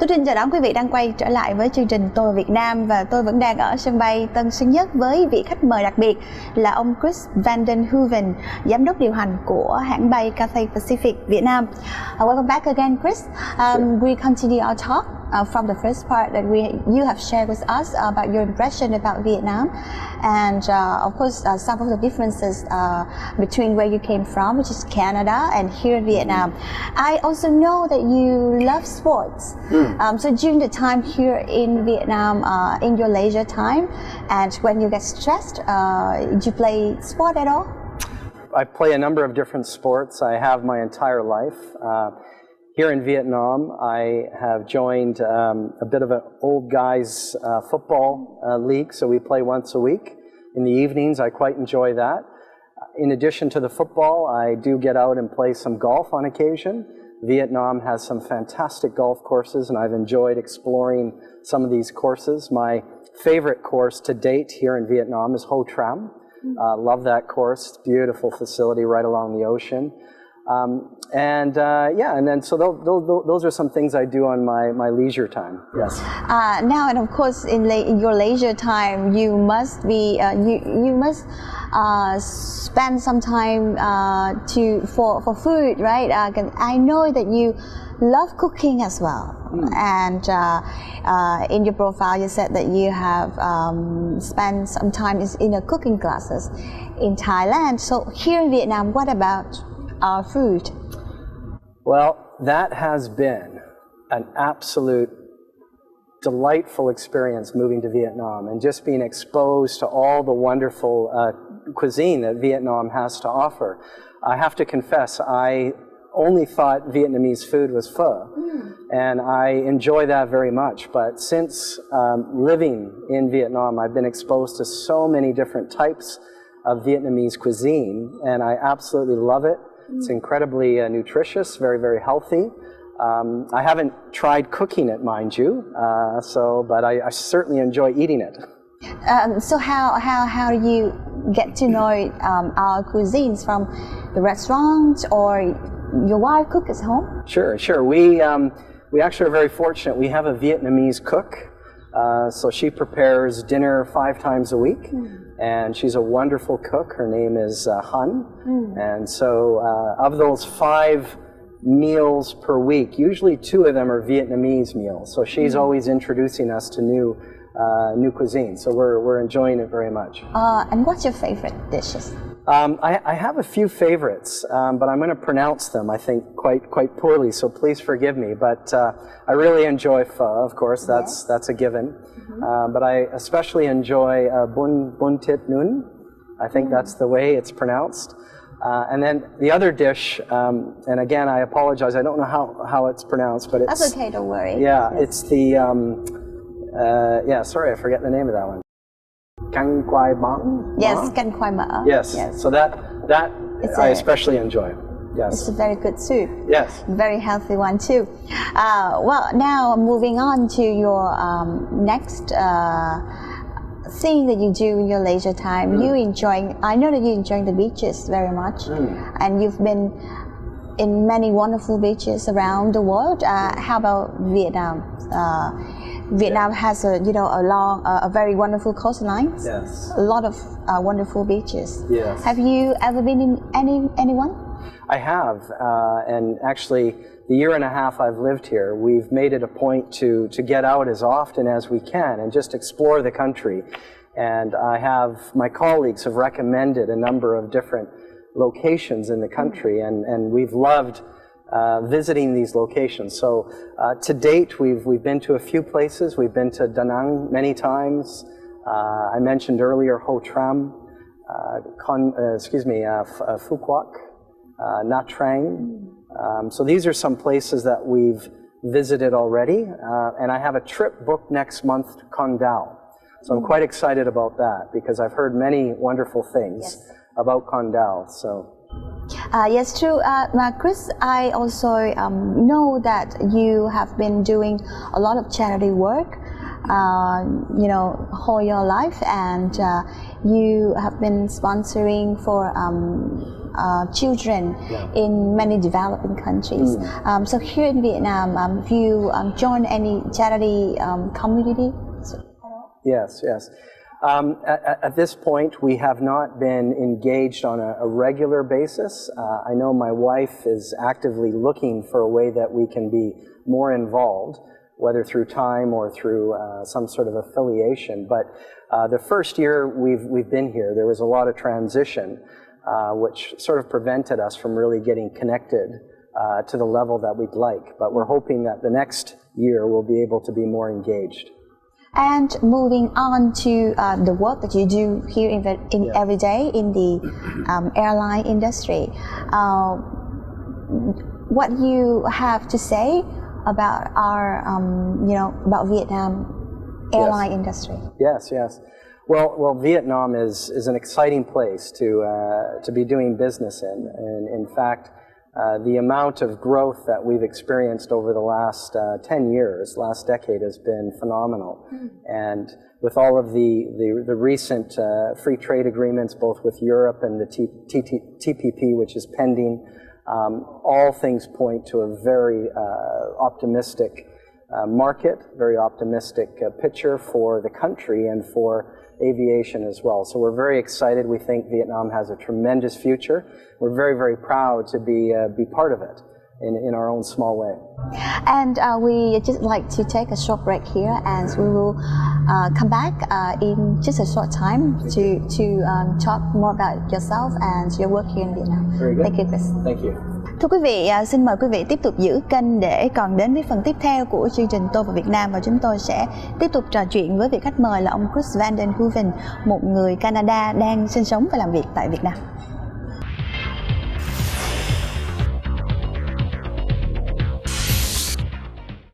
Tôi Trinh chào đón quý vị đang quay trở lại với chương trình Tôi Việt Nam, và tôi vẫn đang ở sân bay Tân Sơn Nhất với vị khách mời đặc biệt là ông Chris Vanden Hooven, giám đốc điều hành của hãng bay Cathay Pacific Việt Nam. Welcome back again, Chris. We continue our talk from the first part that you have shared with us about your impression about Vietnam, and of course some of the differences between where you came from, which is Canada, and here in Vietnam. I also know that you love sports. So during the time here in Vietnam, in your leisure time, and when you get stressed, do you play sport at all? I play a number of different sports. I have my entire life. Here in Vietnam, I have joined a bit of an old guys football league, so we play once a week. In the evenings, I quite enjoy that. In addition to the football, I do get out and play some golf on occasion. Vietnam has some fantastic golf courses, and I've enjoyed exploring some of these courses. My favorite course to date here in Vietnam is Ho Tram. Love that course. Beautiful facility right along the ocean. And then so those are some things I do on my leisure time. Yes. Now, and of course, in your leisure time, you must be you must spend some time for food, right? I know that you love cooking as well, and in your profile you said that you have spent some time in a cooking classes in Thailand. So here in Vietnam, what about our food? Well, that has been an absolute delightful experience moving to Vietnam and just being exposed to all the wonderful cuisine that Vietnam has to offer. I have to confess, I only thought Vietnamese food was pho, and I enjoy that very much. But since living in Vietnam, I've been exposed to so many different types of Vietnamese cuisine, and I absolutely love it. It's incredibly nutritious, very, very healthy. I haven't tried cooking it, mind you, but I certainly enjoy eating it. So how do you get to know our cuisines, from the restaurant, or your wife cook at home? Sure. We actually are very fortunate. We have a Vietnamese cook, so she prepares dinner 5 times a week. And she's a wonderful cook. Her name is Han. And so of those 5 meals per week, usually 2 of them are Vietnamese meals. So she's always introducing us to new cuisine. So we're enjoying it very much. And what's your favorite dishes? I have a few favorites, but I'm going to pronounce them, I think, quite poorly, so please forgive me. But I really enjoy pho, of course, that's a given. But I especially enjoy bun tit nun. I think that's the way it's pronounced. And then the other dish, and again, I apologize, I don't know how it's pronounced, but it's... That's okay, don't worry. Yeah, it's the, sorry, I forget the name of that one. Canh khoai mỡ. Yes, canh khoai mỡ. Yes. So that I especially enjoy. Yes. It's a very good soup. Yes. Very healthy one too. Well, now moving on to your next thing that you do in your leisure time. I know that you enjoy the beaches very much, and you've been in many wonderful beaches around the world. How about Vietnam? Vietnam has a very wonderful coastline. Yes. A lot of wonderful beaches. Yes. Have you ever been in anyone? I have, and actually the year and a half I've lived here, we've made it a point to get out as often as we can and just explore the country. And my colleagues have recommended a number of different locations in the country, and we've loved visiting these locations. So to date, we've been to a few places. We've been to Da Nang many times. I mentioned earlier Ho Tram, Phu Quoc, Nha Trang. So these are some places that we've visited already, and I have a trip booked next month to Con Dao. So I'm quite excited about that because I've heard many wonderful things about Con Dao. So. Yes, true. Chris, I also know that you have been doing a lot of charity work, whole your life, and you have been sponsoring for children in many developing countries. So here in Vietnam, have you joined any charity community? Yes, yes. At this point, we have not been engaged on a regular basis. I know my wife is actively looking for a way that we can be more involved, whether through time or through some sort of affiliation. But the first year we've been here, there was a lot of transition, which sort of prevented us from really getting connected to the level that we'd like. But we're hoping that the next year we'll be able to be more engaged. And moving on to the work that you do here in every day in the airline industry, what you have to say about our, about Vietnam airline industry? Yes, yes. Well, Vietnam is an exciting place to be doing business in, and in fact, the amount of growth that we've experienced over the last 10 years, last decade, has been phenomenal. And with all of the recent free trade agreements, both with Europe and the TPP, which is pending, all things point to a very optimistic market, very optimistic picture for the country and for aviation as well. So we're very excited. We think Vietnam has a tremendous future. We're very, very proud to be part of it in our own small way. And we just like to take a short break here, and we will come back in just a short time to talk more about yourself and your work here in Vietnam. Very good. Thank you, Chris. Thank you. Thưa quý vị, xin mời quý vị tiếp tục giữ kênh để còn đến với phần tiếp theo của chương trình Tôi và Việt Nam, và chúng tôi sẽ tiếp tục trò chuyện với vị khách mời là ông Chris Vanden Hooven, một người Canada đang sinh sống và làm việc tại Việt Nam.